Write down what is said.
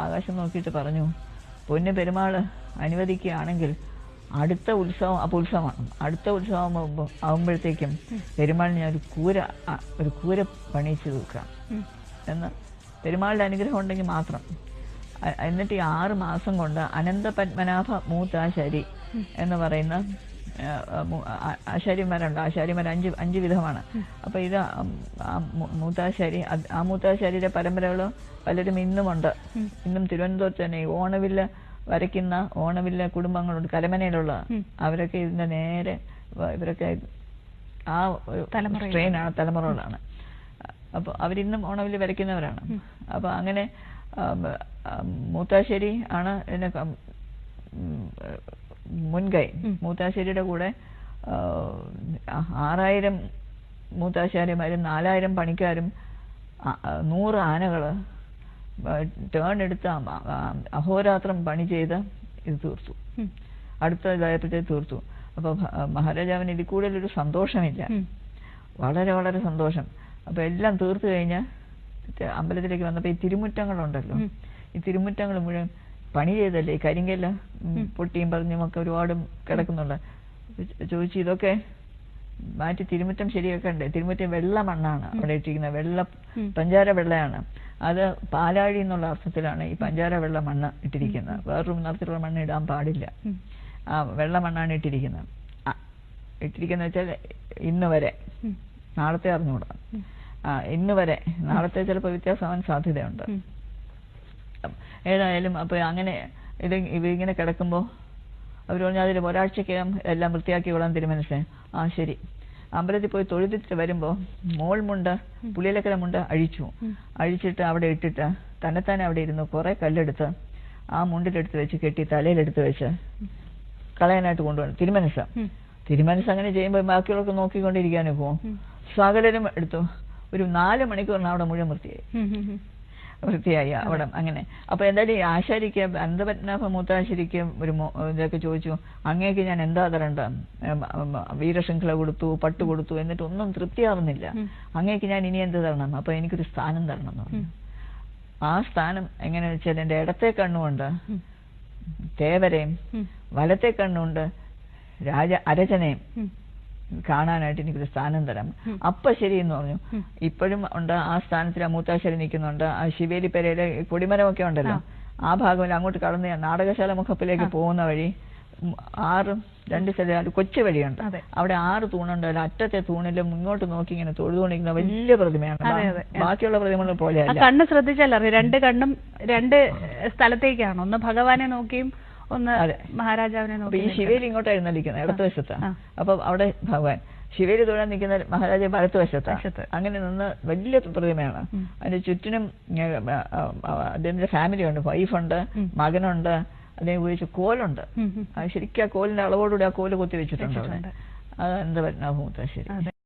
ആകാശം നോക്കിയിട്ട് പറഞ്ഞു, പൊന്നു പെരുമാൾ അനുവദിക്കുകയാണെങ്കിൽ അടുത്ത ഉത്സവം ഉത്സവമാണ്. അടുത്ത ഉത്സവം ആകുമ്പോഴത്തേക്കും പെരുമാളിന് ഞാൻ ഒരു കൂര പണിയിച്ചു തീർക്കാം എന്ന് പെരുമാളുടെ അനുഗ്രഹം ഉണ്ടെങ്കിൽ മാത്രം. എന്നിട്ട് ഈ 6 മാസം കൊണ്ട് അനന്തപത്മനാഭ മൂത്താശാരി എന്ന് പറയുന്ന ആശാരിമാരുണ്ട്. ആശാരിമാർ 5 വിധമാണ്. അപ്പോൾ ഇത് മൂത്താശാരി, ആ മൂത്താശാരിയുടെ പരമ്പരകൾ പലരും ഇന്നുമുണ്ട്. ഇന്നും തിരുവനന്തപുരത്ത് തന്നെ ഓണവില്ല് വരയ്ക്കുന്ന ഓണവില്ല് കുടുംബങ്ങളുണ്ട്, കരമനയിലുള്ള. അവരൊക്കെ ഇതിൻ്റെ നേരെ ഇവരൊക്കെ ആ സ്ട്രെയിനാണ്, തലമുറകളാണ്. അപ്പോൾ അവരിന്നും ഓണവില്ല് വരയ്ക്കുന്നവരാണ്. അപ്പോൾ അങ്ങനെ മൂത്താശ്ശേരി ആണ് ഇതിനെ മുൻകൈ. മൂത്താശ്ശേരിയുടെ കൂടെ 6000 മൂത്താശ്ശാരിമാരും 4000 പണിക്കാരും 100 ആനകൾ ടേൺ എടുത്ത് അഹോരാത്രം പണി ചെയ്ത് ഇത് തീർത്തു. അടുത്ത ഇതായപ്പോഴത്തേക്ക് തീർത്തു. അപ്പോൾ മഹാരാജാവിന് ഇതിൽ കൂടുതലൊരു സന്തോഷമില്ല, വളരെ വളരെ സന്തോഷം. അപ്പോൾ എല്ലാം തീർത്തു കഴിഞ്ഞ് അമ്പലത്തിലേക്ക് വന്നപ്പോൾ ഈ തിരുമുറ്റങ്ങളുണ്ടല്ലോ, ഈ തിരുമുറ്റങ്ങൾ മുഴുവൻ പണി ചെയ്തല്ലേ, കരിങ്കല്ല പൊട്ടിയും പറഞ്ഞുമൊക്കെ ഒരുപാട് കിടക്കുന്നുണ്ട്. ചോദിച്ചു, ഇതൊക്കെ മാറ്റി തിരുമുറ്റം ശരിയാക്കണ്ടേ? തിരുമുറ്റം വെള്ള മണ്ണാണ് അവിടെ ഇട്ടിരിക്കുന്നത്, പഞ്ചാര വെള്ളയാണ്. അത് പാലാഴി എന്നുള്ള അർത്ഥത്തിലാണ് ഈ പഞ്ചാര വെള്ള മണ്ണ് ഇട്ടിരിക്കുന്നത്. വേറൊരു നിറത്തിലുള്ള മണ്ണ് ഇടാൻ പാടില്ല. ആ വെള്ള മണ്ണാണ് ഇട്ടിരിക്കുന്നത്. വെച്ചാൽ ഇന്ന് വരെ, നാളത്തെ അറിഞ്ഞുകൂടാ, ഇന്ന് വരെ, നാളത്തെ ചിലപ്പോൾ വ്യത്യാസമാവാൻ സാധ്യതയുണ്ട്. ഏതായാലും അപ്പോൾ അങ്ങനെ ഇവരിങ്ങനെ കിടക്കുമ്പോൾ അവർ പറഞ്ഞു, അതിൽ ഒരാഴ്ചക്കകം എല്ലാം വൃത്തിയാക്കിക്കൊള്ളാൻ തിരുമനസ്സേ. ശരി. അമ്പലത്തിൽ പോയി തൊഴുതിട്ട് വരുമ്പോൾ മുണ്ട്, പുളിയിലക്കര മുണ്ട് അഴിച്ചിട്ട് അവിടെ ഇട്ടിട്ട് തന്നെത്താനെ അവിടെ ഇരുന്ന് കുറേ കല്ലെടുത്ത് ആ മുണ്ടിലെടുത്ത് വെച്ച് കെട്ടി തലയിലെടുത്ത് വെച്ച് കളയാനായിട്ട് കൊണ്ടുപോകണം തിരുമനസ്. അങ്ങനെ ചെയ്യുമ്പോൾ ബാക്കിയുള്ളവർക്ക് നോക്കിക്കൊണ്ടിരിക്കാനും പോവും. സകലരും എടുത്തു. ഒരു 4 മണിക്കൂറിന് അവിടെ മുഴുവൻ വൃത്തിയായി അവിടെ. അങ്ങനെ അപ്പോൾ എന്തായാലും ഈ ആശാരിക്ക്, അനന്തപത്മനാഭ മൂത്താശാരിക്ക് ഇതൊക്കെ ചോദിച്ചു, അങ്ങേക്ക് ഞാൻ എന്താ തരണ്ട? വീരശൃംഖല കൊടുത്തു, പട്ട് കൊടുത്തു, എന്നിട്ടൊന്നും തൃപ്തിയാവുന്നില്ല. അങ്ങേക്ക് ഞാൻ ഇനി എന്ത് തരണം? അപ്പോൾ എനിക്കൊരു സ്ഥാനം തരണം എന്ന് പറഞ്ഞു. ആ സ്ഥാനം എങ്ങനെയാണെന്ന് വെച്ചാൽ, എൻ്റെ ഇടത്തെ കണ്ണുകൊണ്ട് തേവരെയും വലത്തെ കണ്ണുകൊണ്ട് അരചനയും കാണാനായിട്ട് എനിക്കൊരു സ്ഥാനം തരാം. അപ്പൊ ശരിയെന്ന് പറഞ്ഞു. ഇപ്പോഴും ഉണ്ട് ആ സ്ഥാനത്തിൽ. ആ മൂത്താശ്ശേരി നിൽക്കുന്നുണ്ട്. ആ ശിവേലി പെരയിലെ കൊടിമരമൊക്കെ ഉണ്ടല്ലോ, ആ ഭാഗം അങ്ങോട്ട് കടന്ന് നാടകശാല മുഖപ്പിലേക്ക് പോകുന്ന വഴി 2 സ്ഥലം കൊച്ചു വഴിയുണ്ട്. അവിടെ 6 തൂണുണ്ട്. അതിൽ അറ്റത്തെ തൂണിൽ മുന്നോട്ട് നോക്കി ഇങ്ങനെ തൊഴുതുകൊണ്ടിരിക്കുന്ന വലിയ പ്രതിമയാണ്. ബാക്കിയുള്ള പ്രതിമകൾ പോലെയല്ല. കണ്ണ് ശ്രദ്ധിച്ചാലറിയാം, 2 കണ്ണും 2 സ്ഥലത്തേക്കാണ്. ഒന്ന് ഭഗവാനെ നോക്കിയും ഒന്ന് മഹാരാജാവിനെ നോക്കി. ഈ ശിവേലി ഇങ്ങോട്ടായിരുന്നു നിൽക്കുന്നത്, ഇടത്ത് വശത്താണ്. അപ്പൊ അവിടെ ഭഗവാൻ, ശിവേലി തൊഴാൻ നിൽക്കുന്ന മഹാരാജാവ് വലത്ത് വശത്താണ്. അങ്ങനെ നിന്ന് വലിയ പ്രതിമയാണ്. അതിന്റെ ചുറ്റിനും അദ്ദേഹത്തിന്റെ ഫാമിലി ഉണ്ട്, വൈഫുണ്ട്, മകനുണ്ട്. അതിനെ ഉപയോഗിച്ച് കോലുണ്ട്. ശരിക്കും ആ കോലിന്റെ അളവോടുകൂടി ആ കോല് കൊത്തി വെച്ചിട്ടുണ്ട് അവിടെ. അത് എന്താ പത്മനാഭ മൂത്താശ്ശേരി.